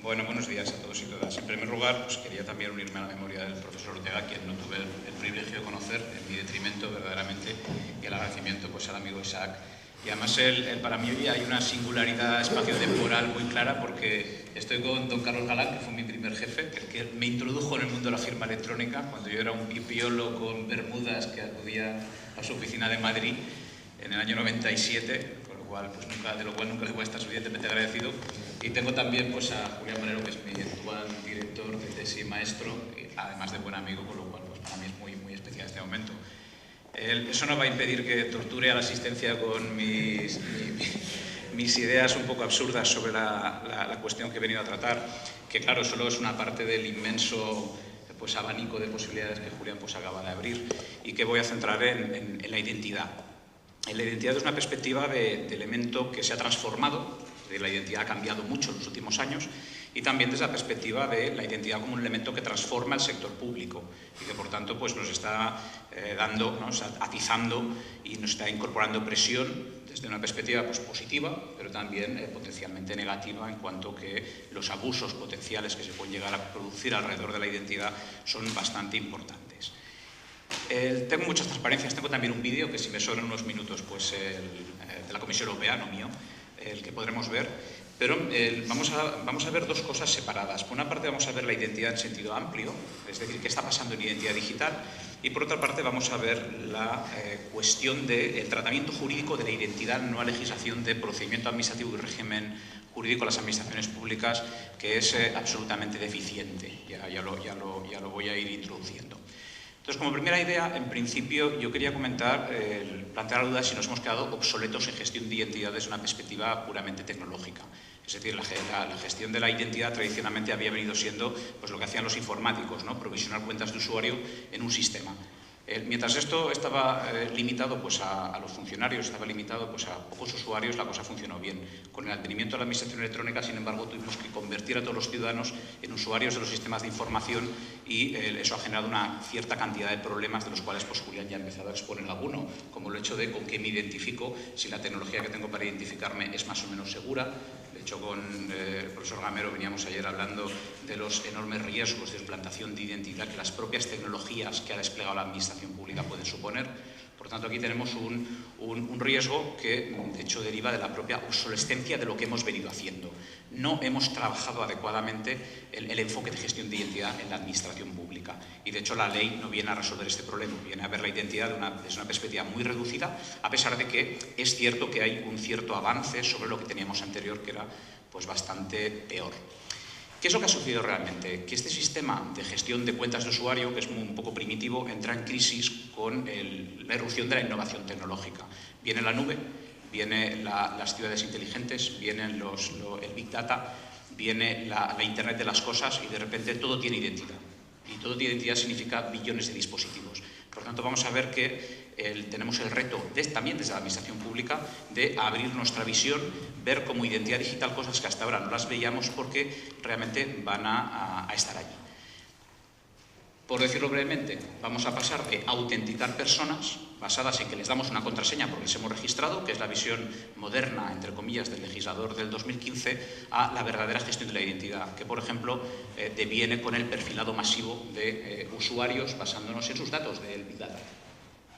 Bueno, buenos días a todos y todas. En primer lugar, pues quería también unirme a la memoria del profesor Ortega, quien no tuve el privilegio de conocer, en mi detrimento verdaderamente, y el agradecimiento pues, al amigo Isaac. Y además, para mí hay una singularidad espaciotemporal muy clara, porque estoy con don Carlos Galán, que fue mi primer jefe, el que me introdujo en el mundo de la firma electrónica, cuando yo era un pipiolo con bermudas que acudía a su oficina de Madrid en el año 97, pues de lo cual nunca le voy a estar suficientemente agradecido. Y tengo también pues, a Julián Manero, que es mi actual director de tesis y maestro, además de buen amigo, con lo cual pues, para mí es muy, muy especial este momento. Eso no va a impedir que torture a la asistencia con mis ideas un poco absurdas sobre la cuestión que he venido a tratar, que claro, solo es una parte del inmenso pues, abanico de posibilidades que Julián pues, acaba de abrir, y que voy a centrar en la identidad. La identidad es una perspectiva de elemento que se ha transformado, la identidad ha cambiado mucho en los últimos años, y también desde la perspectiva de la identidad como un elemento que transforma el sector público y que por tanto pues, nos está atizando y nos está incorporando presión desde una perspectiva pues, positiva, pero también potencialmente negativa, en cuanto que los abusos potenciales que se pueden llegar a producir alrededor de la identidad son bastante importantes. Tengo muchas transparencias, tengo también un vídeo que si me sobran unos minutos, pues de la Comisión Europea, no mío, el que podremos ver, pero vamos a ver dos cosas separadas. Por una parte vamos a ver la identidad en sentido amplio, es decir, qué está pasando en identidad digital, y por otra parte vamos a ver la cuestión del tratamiento jurídico de la identidad en una legislación de procedimiento administrativo y régimen jurídico de las administraciones públicas que es absolutamente deficiente. Ya lo voy a ir introduciendo. Entonces, como primera idea, en principio, yo quería plantear la duda de si nos hemos quedado obsoletos en gestión de identidad desde una perspectiva puramente tecnológica. Es decir, la gestión de la identidad tradicionalmente había venido siendo pues, lo que hacían los informáticos, ¿no? Provisionar cuentas de usuario en un sistema. Mientras esto estaba limitado pues, a los funcionarios, estaba limitado pues, a pocos usuarios, la cosa funcionó bien. Con el advenimiento de la administración electrónica, sin embargo, tuvimos que convertir a todos los ciudadanos en usuarios de los sistemas de información, y eso ha generado una cierta cantidad de problemas, de los cuales pues, Julián ya ha empezado a exponer alguno, como el hecho de con qué me identifico, si la tecnología que tengo para identificarme es más o menos segura. De hecho, con el profesor Gamero veníamos ayer hablando de los enormes riesgos de suplantación de identidad que las propias tecnologías que ha desplegado la administración pública pueden suponer. Por tanto, aquí tenemos un riesgo que, de hecho, deriva de la propia obsolescencia de lo que hemos venido haciendo. No hemos trabajado adecuadamente el enfoque de gestión de identidad en la administración pública. Y, de hecho, la ley no viene a resolver este problema, viene a ver la identidad desde una perspectiva muy reducida, a pesar de que es cierto que hay un cierto avance sobre lo que teníamos anterior, que era pues, bastante peor. ¿Qué es lo que ha sucedido realmente? Que este sistema de gestión de cuentas de usuario, que es un poco primitivo, entra en crisis con la irrupción de la innovación tecnológica. Viene la nube, vienen las ciudades inteligentes, viene el Big Data, viene la Internet de las cosas, y de repente todo tiene identidad. Y todo tiene identidad significa billones de dispositivos. Por tanto, vamos a ver que tenemos el reto, también desde la administración pública, de abrir nuestra visión, ver como identidad digital cosas que hasta ahora no las veíamos porque realmente van a estar allí. Por decirlo brevemente, vamos a pasar de autenticar personas basadas en que les damos una contraseña porque les hemos registrado, que es la visión moderna, entre comillas, del legislador del 2015, a la verdadera gestión de la identidad, que, por ejemplo, deviene con el perfilado masivo de usuarios basándonos en sus datos del Big Data,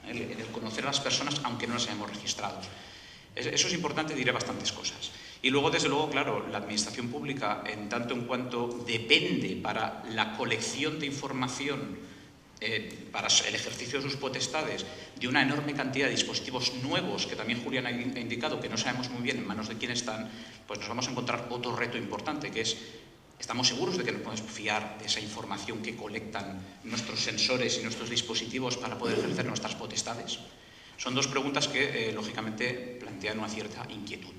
en el conocer a las personas aunque no las hayamos registrado. Eso es importante, diré bastantes cosas. Y luego, desde luego, claro, la administración pública, en tanto en cuanto depende para la colección de información, para el ejercicio de sus potestades, de una enorme cantidad de dispositivos nuevos, que también Julián ha indicado que no sabemos muy bien en manos de quién están, pues nos vamos a encontrar otro reto importante, que es: ¿estamos seguros de que nos podemos fiar de esa información que colectan nuestros sensores y nuestros dispositivos para poder ejercer nuestras potestades? Son dos preguntas que, lógicamente, plantean una cierta inquietud.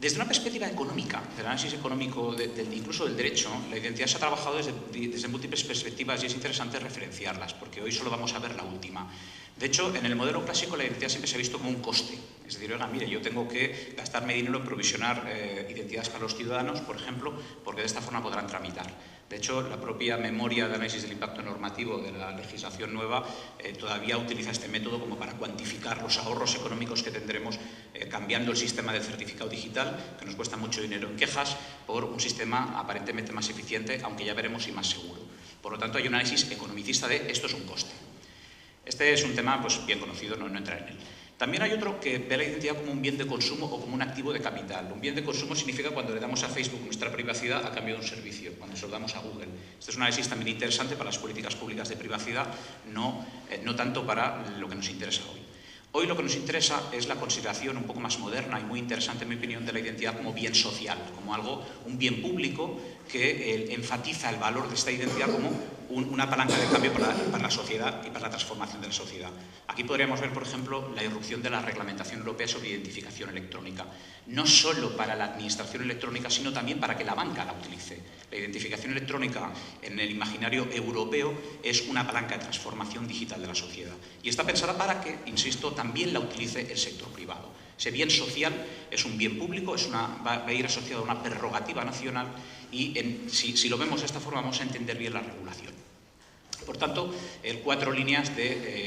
Desde una perspectiva económica, del análisis económico, incluso del derecho, la identidad se ha trabajado desde múltiples perspectivas, y es interesante referenciarlas, porque hoy solo vamos a ver la última. De hecho, en el modelo clásico la identidad siempre se ha visto como un coste. Es decir, oiga, mire, yo tengo que gastarme dinero en provisionar identidades para los ciudadanos, por ejemplo, porque de esta forma podrán tramitar. De hecho, la propia memoria de análisis del impacto normativo de la legislación nueva todavía utiliza este método como para cuantificar los ahorros económicos que tendremos cambiando el sistema del certificado digital, que nos cuesta mucho dinero en quejas, por un sistema aparentemente más eficiente, aunque ya veremos si más seguro. Por lo tanto, hay un análisis economicista de esto es un coste. Este es un tema pues, bien conocido, no entrar en él. También hay otro que ve la identidad como un bien de consumo o como un activo de capital. Un bien de consumo significa cuando le damos a Facebook nuestra privacidad a cambio de un servicio, cuando se lo damos a Google. Este es un análisis también interesante para las políticas públicas de privacidad, no tanto para lo que nos interesa hoy. Hoy lo que nos interesa es la consideración un poco más moderna y muy interesante, en mi opinión, de la identidad como bien social, como un bien público que enfatiza el valor de esta identidad como una palanca de cambio para la sociedad y para la transformación de la sociedad. Aquí podríamos ver, por ejemplo, la irrupción de la reglamentación europea sobre identificación electrónica, no solo para la administración electrónica, sino también para que la banca la utilice. La identificación electrónica en el imaginario europeo es una palanca de transformación digital de la sociedad y está pensada para que, insisto, también la utilice el sector privado. Ese bien social es un bien público, va a ir asociado a una prerrogativa nacional y si lo vemos de esta forma vamos a entender bien la regulación. Por tanto, 4 líneas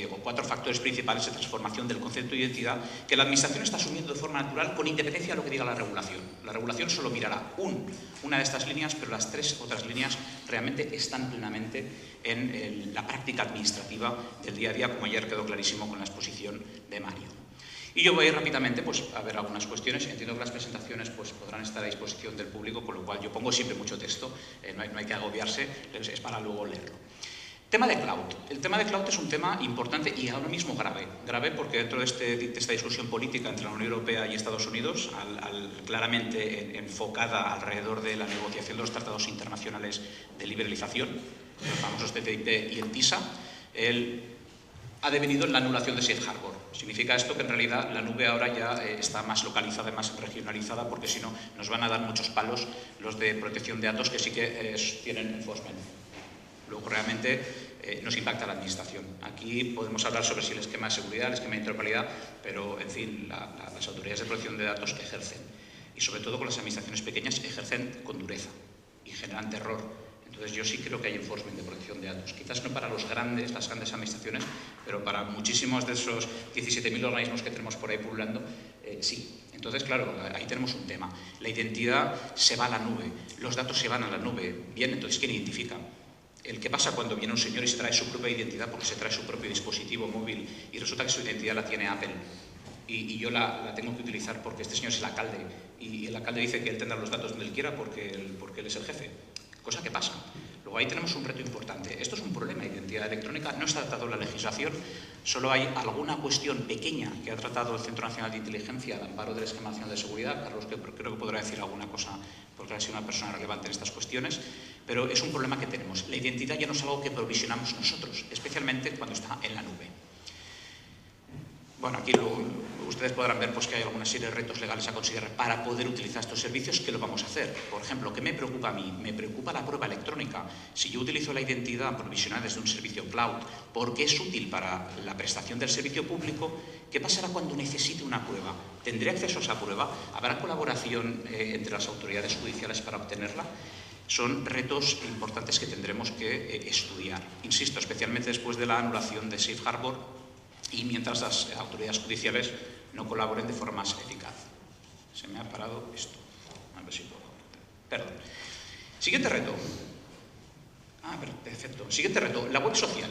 o 4 factores principales de transformación del concepto de identidad que la Administración está asumiendo de forma natural con independencia de lo que diga la regulación. La regulación solo mirará una de estas líneas, pero las 3 otras líneas realmente están plenamente en la práctica administrativa del día a día, como ayer quedó clarísimo con la exposición de Mario. Y yo voy rápidamente a ver algunas cuestiones. Entiendo que las presentaciones podrán estar a disposición del público, con lo cual yo pongo siempre mucho texto, no hay que agobiarse, es para luego leerlo. Tema de cloud. El tema de cloud es un tema importante y ahora mismo grave. Grave porque dentro de esta discusión política entre la Unión Europea y Estados Unidos, claramente enfocada alrededor de la negociación de los tratados internacionales de liberalización, los famosos TTIP y el TISA, ha devenido en la anulación de Safe Harbor. Significa esto que en realidad la nube ahora ya está más localizada y más regionalizada, porque si no nos van a dar muchos palos los de protección de datos que sí que tienen enforcement. Luego realmente nos impacta la administración. Aquí podemos hablar sobre si el esquema de seguridad, el esquema de interoperabilidad, pero en fin, las autoridades de protección de datos ejercen, y sobre todo con las administraciones pequeñas, ejercen con dureza y generan terror. Entonces yo sí creo que hay enforcement de protección de datos. Quizás no para las grandes administraciones, pero para muchísimos de esos 17.000 organismos que tenemos por ahí pululando, sí. Entonces, claro, ahí tenemos un tema. La identidad se va a la nube, los datos se van a la nube. Bien, entonces, ¿quién identifica? ¿Qué pasa cuando viene un señor y se trae su propia identidad porque se trae su propio dispositivo móvil y resulta que su identidad la tiene Apple? Y yo la tengo que utilizar porque este señor es el alcalde y el alcalde dice que él tendrá los datos donde él quiera porque él es el jefe. Cosa que pasa. Luego ahí tenemos un reto importante. Esto es un problema de identidad electrónica, no está tratado en la legislación, solo hay alguna cuestión pequeña que ha tratado el Centro Nacional de Inteligencia al amparo del Esquema Nacional de Seguridad. Carlos creo que podrá decir alguna cosa porque ha sido una persona relevante en estas cuestiones, pero es un problema que tenemos. La identidad ya no es algo que provisionamos nosotros, especialmente cuando está en la nube. Bueno, aquí ustedes podrán ver que hay alguna serie de retos legales a considerar para poder utilizar estos servicios, que lo vamos a hacer. Por ejemplo, ¿qué me preocupa a mí? Me preocupa la prueba electrónica. Si yo utilizo la identidad provisional desde un servicio cloud porque es útil para la prestación del servicio público, ¿qué pasará cuando necesite una prueba? ¿Tendré acceso a esa prueba? ¿Habrá colaboración entre las autoridades judiciales para obtenerla? Son retos importantes que tendremos que estudiar. Insisto, especialmente después de la anulación de Safe Harbor, y mientras las autoridades judiciales no colaboren de forma más eficaz. Se me ha parado esto. A ver si puedo. Perdón. Siguiente reto. Perfecto. Siguiente reto, la web social.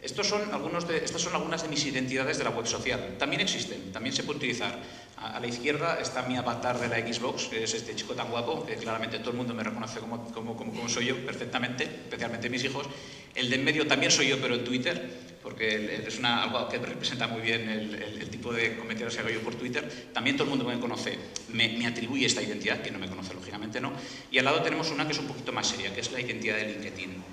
Estas son algunas de mis identidades de la web social. También existen, también se puede utilizar. A la izquierda está mi avatar de la Xbox, que es este chico tan guapo, que claramente todo el mundo me reconoce como soy yo perfectamente, especialmente mis hijos. El de en medio también soy yo, pero en Twitter, porque es algo que representa muy bien el tipo de comentarios que hago yo por Twitter. También todo el mundo me conoce, me atribuye esta identidad, que no me conoce, lógicamente no. Y al lado tenemos una que es un poquito más seria, que es la identidad de LinkedIn.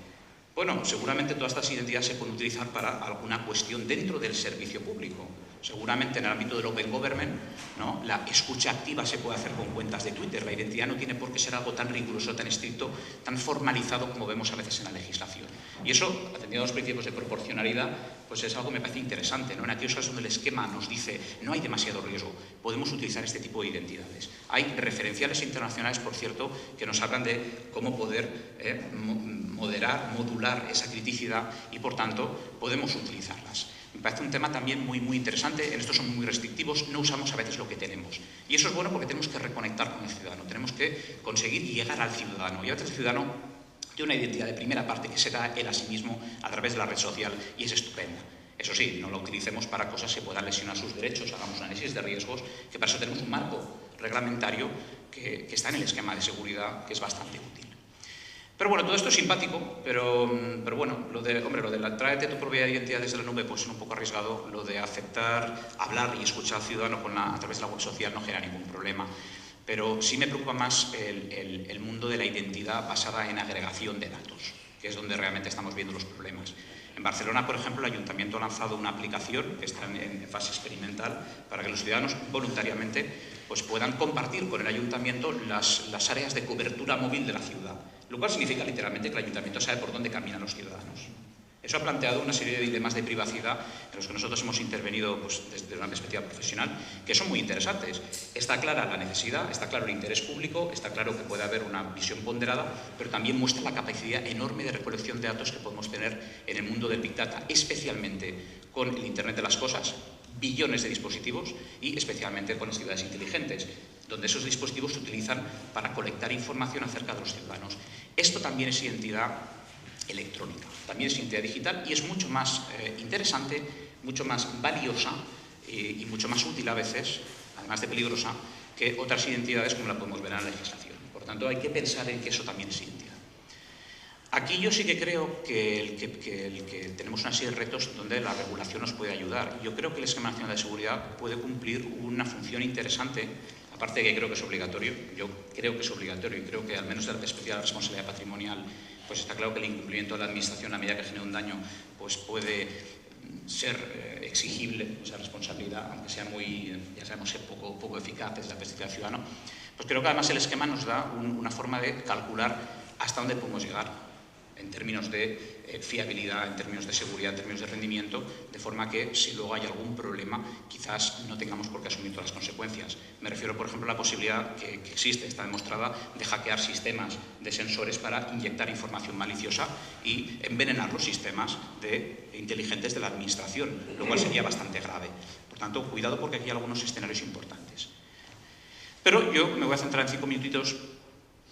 Bueno, seguramente todas estas identidades se pueden utilizar para alguna cuestión dentro del servicio público. Seguramente en el ámbito del Open Government, ¿no?, la escucha activa se puede hacer con cuentas de Twitter. La identidad no tiene por qué ser algo tan riguroso, tan estricto, tan formalizado como vemos a veces en la legislación. Y eso, atendiendo a los principios de proporcionalidad, pues es algo que me parece interesante, ¿no? En aquellos casos donde el esquema nos dice no hay demasiado riesgo, podemos utilizar este tipo de identidades. Hay referenciales internacionales, por cierto, que nos hablan de cómo poder moderar, modular esa criticidad y, por tanto, podemos utilizarlas. Me parece un tema también muy interesante. En esto somos muy restrictivos, no usamos a veces lo que tenemos. Y eso es bueno porque tenemos que reconectar con el ciudadano, tenemos que conseguir llegar al ciudadano. Y a veces el ciudadano tiene una identidad de primera parte que se da él a sí mismo a través de la red social y es estupenda. Eso sí, no lo utilicemos para cosas que puedan lesionar sus derechos, hagamos un análisis de riesgos, que para eso tenemos un marco reglamentario que está en el esquema de seguridad, que es bastante útil. Pero bueno, todo esto es simpático, pero bueno, lo de tráete tu propia identidad desde la nube, pues es un poco arriesgado. Lo de aceptar, hablar y escuchar al ciudadano a través de la web social no genera ningún problema. Pero sí me preocupa más el mundo de la identidad basada en agregación de datos, que es donde realmente estamos viendo los problemas. En Barcelona, por ejemplo, el Ayuntamiento ha lanzado una aplicación que está en fase experimental para que los ciudadanos voluntariamente pues, puedan compartir con el Ayuntamiento las áreas de cobertura móvil de la ciudad, lo cual significa literalmente que el Ayuntamiento sabe por dónde caminan los ciudadanos. Eso ha planteado una serie de dilemas de privacidad en los que nosotros hemos intervenido pues, desde una perspectiva profesional, que son muy interesantes. Está clara la necesidad, está claro el interés público, está claro que puede haber una visión ponderada, pero también muestra la capacidad enorme de recolección de datos que podemos tener en el mundo del Big Data, especialmente con el Internet de las Cosas, billones de dispositivos y especialmente con las ciudades inteligentes, donde esos dispositivos se utilizan para colectar información acerca de los ciudadanos. Esto también es identidad electrónica, también es identidad digital y es mucho más interesante, mucho más valiosa y mucho más útil a veces, además de peligrosa, que otras identidades como la podemos ver en la legislación. Por tanto, hay que pensar en que eso también es identidad. Aquí yo sí que creo que tenemos una serie de retos donde la regulación nos puede ayudar. Yo creo que el Esquema Nacional de Seguridad puede cumplir una función interesante, aparte de que creo que es obligatorio. Yo creo que es obligatorio y creo que, al menos desde la perspectiva de la responsabilidad patrimonial, pues está claro que el incumplimiento de la Administración a medida que genera un daño pues puede ser exigible, esa responsabilidad, aunque sea muy, ya sabemos, ser poco eficaz desde la perspectiva del ciudadano. Pues creo que además el esquema nos da una forma de calcular hasta dónde podemos llegar en términos de fiabilidad, en términos de seguridad, en términos de rendimiento, de forma que si luego hay algún problema, quizás no tengamos por qué asumir todas las consecuencias. Me refiero, por ejemplo, a la posibilidad que existe, está demostrada, de hackear sistemas de sensores para inyectar información maliciosa y envenenar los sistemas inteligentes de la Administración, lo cual sería bastante grave. Por tanto, cuidado porque aquí hay algunos escenarios importantes. Pero yo me voy a centrar en 5 minutitos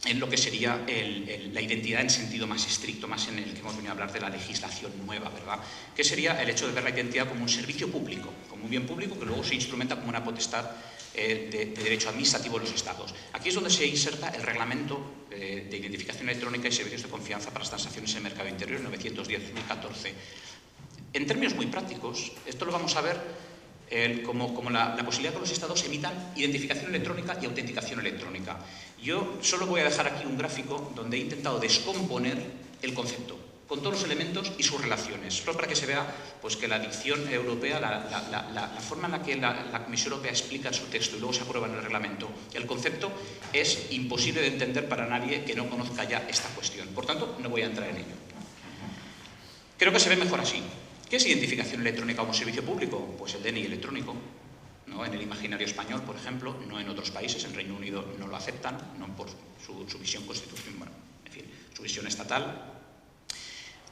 en lo que sería la identidad en sentido más estricto, más en el que hemos venido a hablar de la legislación nueva, ¿verdad? Que sería el hecho de ver la identidad como un servicio público, como un bien público que luego se instrumenta como una potestad de derecho administrativo de los Estados. Aquí es donde se inserta el Reglamento de Identificación Electrónica y Servicios de Confianza para las Transacciones en el Mercado Interior, 910-2014. En términos muy prácticos, esto lo vamos a ver como la posibilidad que los Estados emitan identificación electrónica y autenticación electrónica. Yo solo voy a dejar aquí un gráfico donde he intentado descomponer el concepto, con todos los elementos y sus relaciones, solo para que se vea pues, que la dicción europea, la forma en la que la Comisión Europea explica en su texto y luego se aprueba en el reglamento, el concepto es imposible de entender para nadie que no conozca ya esta cuestión. Por tanto, no voy a entrar en ello. Creo que se ve mejor así. ¿Qué es identificación electrónica como servicio público? Pues el DNI electrónico, ¿no? En el imaginario español, por ejemplo, no en otros países, en Reino Unido no lo aceptan, no por su visión constitucional, bueno, en fin, su visión estatal.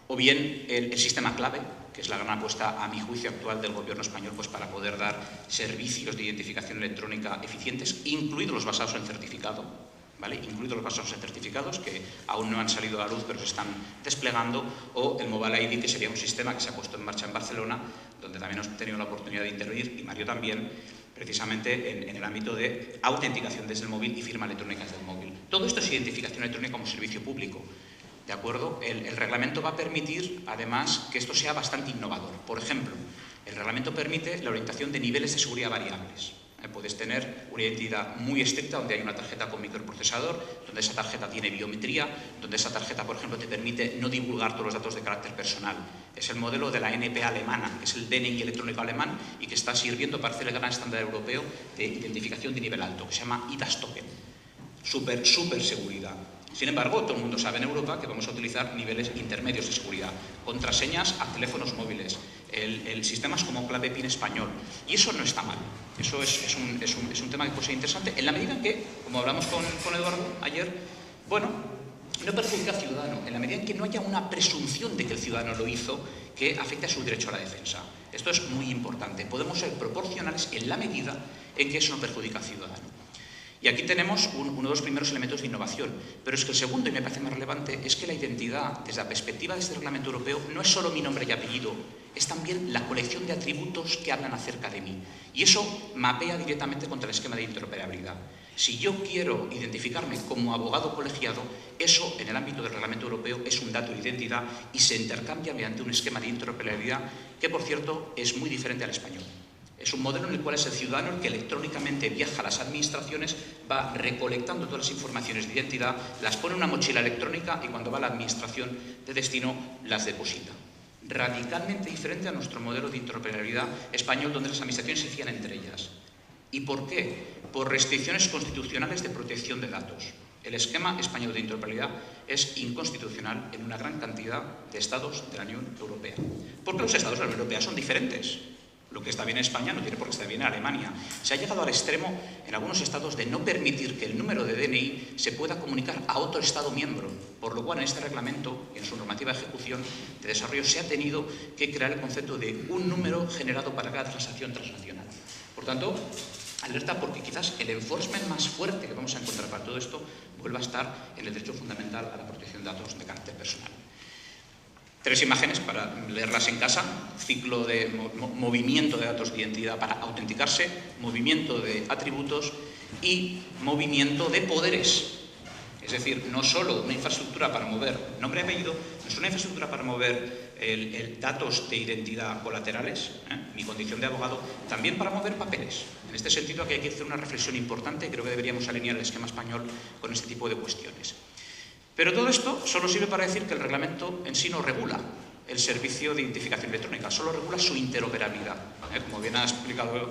O bien el sistema clave, que es la gran apuesta, a mi juicio, actual del gobierno español pues para poder dar servicios de identificación electrónica eficientes, incluidos los basados en certificado, ¿vale? Incluidos los basados en certificados, que aún no han salido a la luz, pero se están desplegando, o el Mobile ID, que sería un sistema que se ha puesto en marcha en Barcelona, donde también hemos tenido la oportunidad de intervenir, y Mario también, precisamente en el ámbito de autenticación desde el móvil y firma electrónica desde el móvil. Todo esto es identificación electrónica como servicio público, ¿de acuerdo? El reglamento va a permitir, además, que esto sea bastante innovador. Por ejemplo, el reglamento permite la orientación de niveles de seguridad variables. Puedes tener una identidad muy estricta donde hay una tarjeta con microprocesador, donde esa tarjeta tiene biometría, donde esa tarjeta, por ejemplo, te permite no divulgar todos los datos de carácter personal. Es el modelo de la NPA alemana, que es el DNI electrónico alemán y que está sirviendo para hacer el gran estándar europeo de identificación de nivel alto, que se llama IDAS Token. Súper seguridad. Sin embargo, todo el mundo sabe en Europa que vamos a utilizar niveles intermedios de seguridad, contraseñas a teléfonos móviles, el sistema es como clave PIN español, y eso no está mal. Eso es un tema que puede ser interesante, en la medida en que, como hablamos con Eduardo ayer, bueno, no perjudica al ciudadano, en la medida en que no haya una presunción de que el ciudadano lo hizo que afecte a su derecho a la defensa. Esto es muy importante. Podemos ser proporcionales en la medida en que eso no perjudica al ciudadano. Y aquí tenemos uno de los primeros elementos de innovación. Pero es que el segundo, y me parece más relevante, es que la identidad, desde la perspectiva de este reglamento europeo, no es solo mi nombre y apellido, es también la colección de atributos que hablan acerca de mí. Y eso mapea directamente contra el esquema de interoperabilidad. Si yo quiero identificarme como abogado colegiado, eso en el ámbito del reglamento europeo es un dato de identidad y se intercambia mediante un esquema de interoperabilidad que, por cierto, es muy diferente al español. Es un modelo en el cual es el ciudadano el que electrónicamente viaja a las administraciones, va recolectando todas las informaciones de identidad, las pone en una mochila electrónica y cuando va a la administración de destino las deposita. Radicalmente diferente a nuestro modelo de interoperabilidad español, donde las administraciones se fían entre ellas. ¿Y por qué? Por restricciones constitucionales de protección de datos. El esquema español de interoperabilidad es inconstitucional en una gran cantidad de estados de la Unión Europea. Porque los estados de la Unión Europea son diferentes. Lo que está bien en España no tiene por qué estar bien en Alemania. Se ha llegado al extremo en algunos estados de no permitir que el número de DNI se pueda comunicar a otro estado miembro, por lo cual en este reglamento, en su normativa de ejecución de desarrollo, se ha tenido que crear el concepto de un número generado para cada transacción transnacional. Por tanto, alerta porque quizás el enforcement más fuerte que vamos a encontrar para todo esto vuelva a estar en el derecho fundamental a la protección de datos de carácter personal. 3 imágenes para leerlas en casa: ciclo de movimiento de datos de identidad para autenticarse, movimiento de atributos y movimiento de poderes. Es decir, no solo una infraestructura para mover nombre y apellido, no es una infraestructura para mover datos de identidad colaterales, mi condición de abogado, también para mover papeles. En este sentido, aquí hay que hacer una reflexión importante, creo que deberíamos alinear el esquema español con este tipo de cuestiones. Pero todo esto solo sirve para decir que el reglamento en sí no regula el servicio de identificación electrónica, solo regula su interoperabilidad. Como bien ha explicado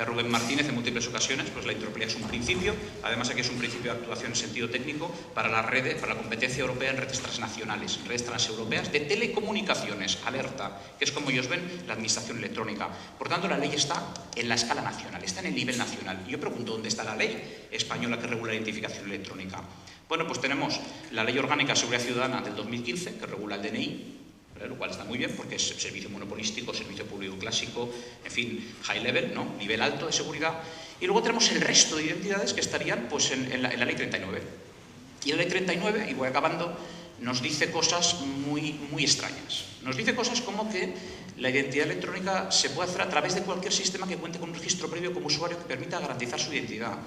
Rubén Martínez en múltiples ocasiones, pues la interoperabilidad es un principio, además aquí es un principio de actuación en sentido técnico para las redes, para la competencia europea en redes transnacionales, redes transeuropeas de telecomunicaciones, alerta, que es como ellos ven la administración electrónica. Por tanto, la ley está en la escala nacional, está en el nivel nacional. Y yo pregunto, ¿dónde está la ley española que regula la identificación electrónica? Bueno, pues tenemos la Ley Orgánica de Seguridad Ciudadana del 2015, que regula el DNI, lo cual está muy bien porque es servicio monopolístico, servicio público clásico, en fin, high level, ¿no? Nivel alto de seguridad. Y luego tenemos el resto de identidades que estarían pues, en la Ley 39. Y la Ley 39, y voy acabando, nos dice cosas muy extrañas. Nos dice cosas como que la identidad electrónica se puede hacer a través de cualquier sistema que cuente con un registro previo como usuario que permita garantizar su identidad.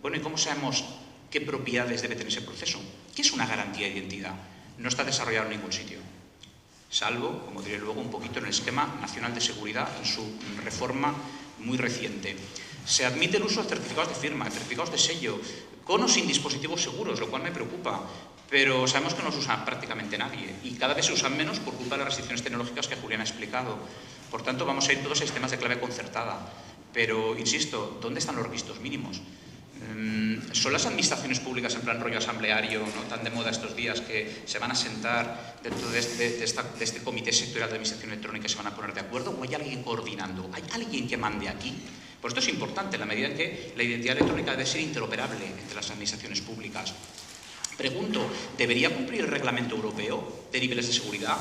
Bueno, ¿y cómo sabemos qué propiedades debe tener ese proceso? ¿Qué es una garantía de identidad? No está desarrollado en ningún sitio, salvo, como diré luego, un poquito en el Esquema Nacional de Seguridad, en su reforma muy reciente. Se admite el uso de certificados de firma, de certificados de sello, con o sin dispositivos seguros, lo cual me preocupa, pero sabemos que no los usa prácticamente nadie y cada vez se usan menos por culpa de las restricciones tecnológicas que Julián ha explicado. Por tanto, vamos a ir todos a sistemas de clave concertada. Pero, insisto, ¿dónde están los requisitos mínimos? ¿Son las administraciones públicas en plan rollo asambleario, no tan de moda estos días, que se van a sentar dentro de este comité sectorial de administración electrónica y se van a poner de acuerdo? ¿O hay alguien coordinando? ¿Hay alguien que mande aquí? Pues esto es importante en la medida en que la identidad electrónica debe ser interoperable entre las administraciones públicas. Pregunto, ¿debería cumplir el reglamento europeo de niveles de seguridad?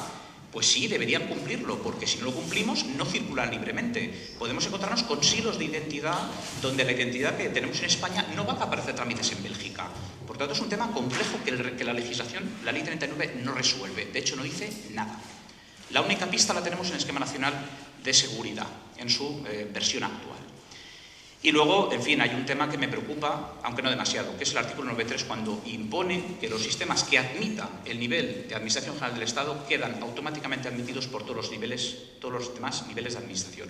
Pues sí, deberían cumplirlo, porque si no lo cumplimos, no circulan libremente. Podemos encontrarnos con silos de identidad donde la identidad que tenemos en España no va a aparecer trámites en Bélgica. Por tanto, es un tema complejo que la legislación, la Ley 39, no resuelve. De hecho, no dice nada. La única pista la tenemos en el Esquema Nacional de Seguridad, en su versión actual. Y luego, en fin, hay un tema que me preocupa, aunque no demasiado, que es el artículo 93, cuando impone que los sistemas que admita el nivel de Administración General del Estado quedan automáticamente admitidos por todos los demás niveles de administración.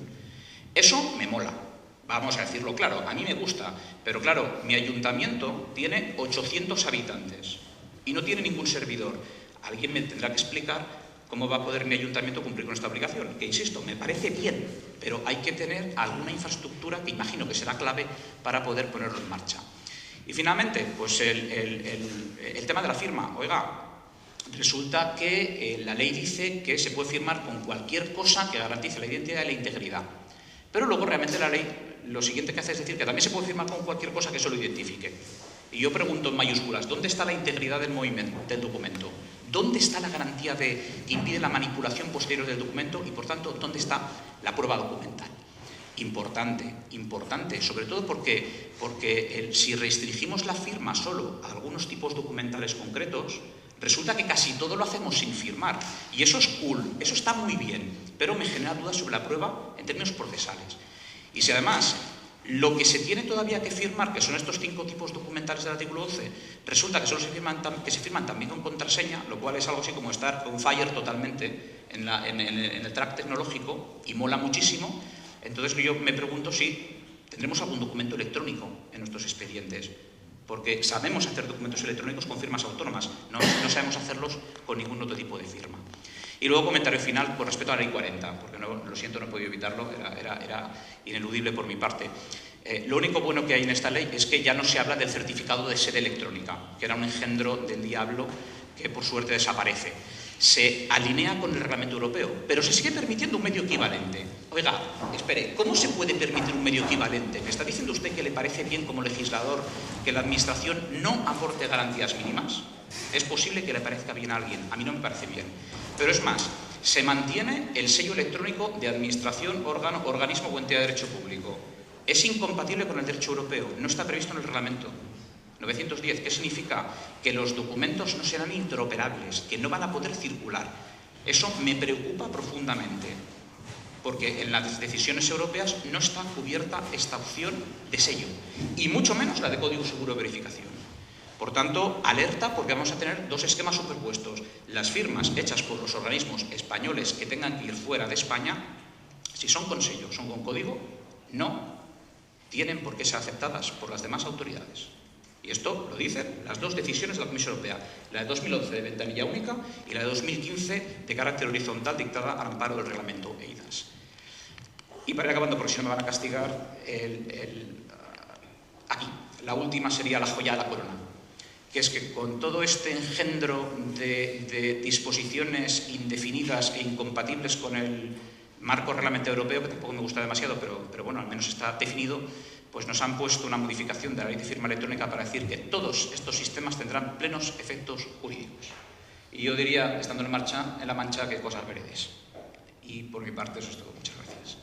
Eso me mola. Vamos a decirlo claro, a mí me gusta, pero claro, mi ayuntamiento tiene 800 habitantes y no tiene ningún servidor. Alguien me tendrá que explicar cómo va a poder mi ayuntamiento cumplir con esta obligación. Que insisto, me parece bien, pero hay que tener alguna infraestructura que imagino que será clave para poder ponerlo en marcha. Y finalmente, pues el tema de la firma. Oiga, resulta que la ley dice que se puede firmar con cualquier cosa que garantice la identidad y la integridad. Pero luego realmente la ley lo siguiente que hace es decir que también se puede firmar con cualquier cosa que eso lo identifique. Y yo pregunto en mayúsculas, ¿dónde está la integridad del documento? ¿Dónde está la garantía que impide la manipulación posterior del documento? Y por tanto, ¿dónde está la prueba documental? Importante, sobre todo porque si restringimos la firma solo a algunos tipos documentales concretos, resulta que casi todo lo hacemos sin firmar. Y eso es cool, eso está muy bien, pero me genera dudas sobre la prueba en términos procesales. Y si además lo que se tiene todavía que firmar, que son estos 5 tipos documentales del artículo 11, resulta que solo se firman también con contraseña, lo cual es algo así como estar on fire totalmente en el track tecnológico, y mola muchísimo. Entonces yo me pregunto si tendremos algún documento electrónico en nuestros expedientes, porque sabemos hacer documentos electrónicos con firmas autónomas, no sabemos hacerlos con ningún otro tipo de firma. Y luego comentario final con respecto a la ley 40, porque lo siento, no he podido evitarlo, era ineludible por mi parte. Lo único bueno que hay en esta ley es que ya no se habla del certificado de sede electrónica, que era un engendro del diablo que por suerte desaparece. Se alinea con el reglamento europeo, pero se sigue permitiendo un medio equivalente. Oiga, espere, ¿cómo se puede permitir un medio equivalente? ¿Me está diciendo usted que le parece bien como legislador que la administración no aporte garantías mínimas? Es posible que le parezca bien a alguien, a mí no me parece bien. Pero es más, se mantiene el sello electrónico de administración, organismo o entidad de derecho público. Es incompatible con el derecho europeo, no está previsto en el reglamento 910. ¿Qué significa? Que los documentos no serán interoperables, que no van a poder circular. Eso me preocupa profundamente, porque en las decisiones europeas no está cubierta esta opción de sello, y mucho menos la de código seguro de verificación. Por tanto, alerta, porque vamos a tener 2 esquemas superpuestos. Las firmas hechas por los organismos españoles que tengan que ir fuera de España, si son con sello, son con código, no tienen por qué ser aceptadas por las demás autoridades. Y esto lo dicen las 2 decisiones de la Comisión Europea, la de 2011 de ventanilla única y la de 2015 de carácter horizontal dictada al amparo del reglamento EIDAS. Y para ir acabando, porque si no me van a castigar, aquí, la última sería la joya de la corona, que es que con todo este engendro de disposiciones indefinidas e incompatibles con el marco reglamento europeo, que tampoco me gusta demasiado, pero bueno, al menos está definido, pues nos han puesto una modificación de la ley de firma electrónica para decir que todos estos sistemas tendrán plenos efectos jurídicos. Y yo diría, estando en la mancha, que cosas veredes. Y por mi parte eso es todo. Muchas gracias.